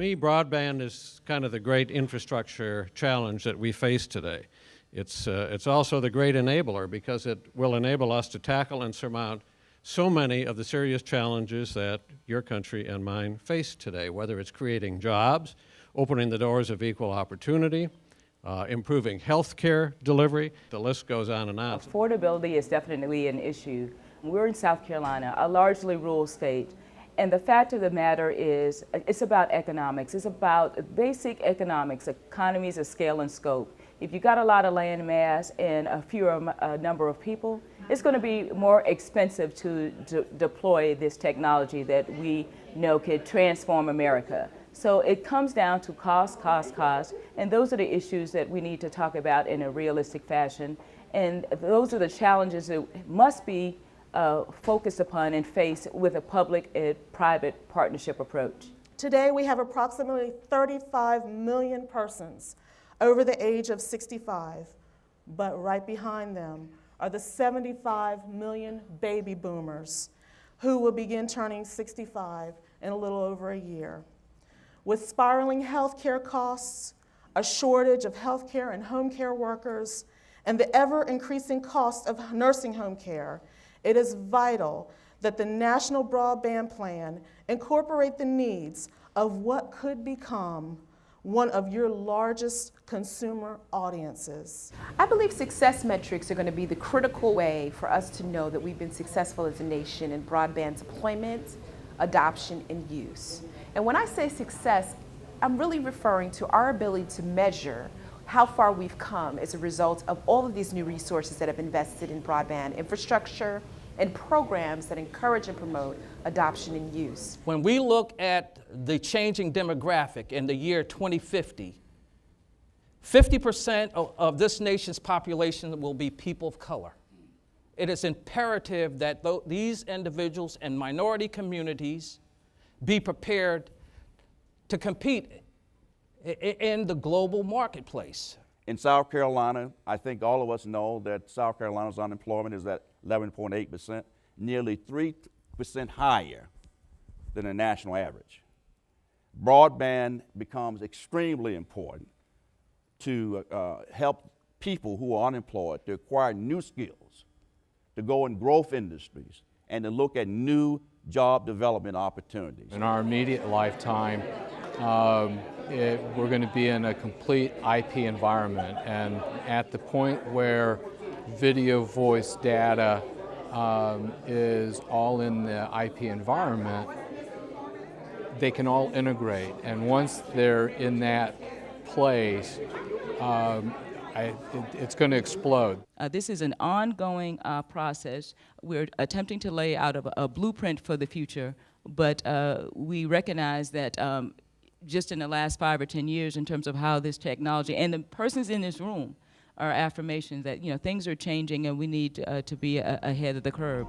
me, broadband is kind of the great infrastructure challenge that we face today. It's also the great enabler because it will enable us to tackle and surmount so many of the serious challenges that your country and mine face today, whether it's creating jobs, opening the doors of equal opportunity, improving health care delivery, the list goes on and on. Affordability is definitely an issue. We're in South Carolina, a largely rural state, and the fact of the matter is it's about economics. It's about basic economics, economies of scale and scope. If you got a lot of land mass and a fewer number of people, it's going to be more expensive to deploy this technology that we know could transform America. So it comes down to cost, and those are the issues that we need to talk about in a realistic fashion. And those are the challenges that must be focused upon and faced with a public and private partnership approach. Today we have approximately 35 million persons over the age of 65, but right behind them are the 75 million baby boomers who will begin turning 65 in a little over a year. With spiraling healthcare costs, a shortage of healthcare and home care workers, and the ever-increasing cost of nursing home care, it is vital that the National Broadband Plan incorporate the needs of what could become one of your largest consumer audiences. I believe success metrics are going to be the critical way for us to know that we've been successful as a nation in broadband deployment, adoption, and use. And when I say success, I'm really referring to our ability to measure how far we've come as a result of all of these new resources that have invested in broadband infrastructure and programs that encourage and promote adoption and use. When we look at the changing demographic in the year 2050, 50% of this nation's population will be people of color. It is imperative that these individuals and minority communities be prepared to compete in the global marketplace. In South Carolina, I think all of us know that South Carolina's unemployment is at 11.8%, nearly 3% higher than the national average. Broadband becomes extremely important to help people who are unemployed to acquire new skills, to go in growth industries, and to look at new job development opportunities. In our immediate lifetime, we're going to be in a complete IP environment, and at the point where video voice data is all in the IP environment, they can all integrate, and once they're in that place, it's going to explode. This is an ongoing process. We're attempting to lay out a blueprint for the future, but we recognize that just in the last 5 or 10 years, in terms of how this technology, and the persons in this room are affirmations that things are changing and we need to be ahead of the curve.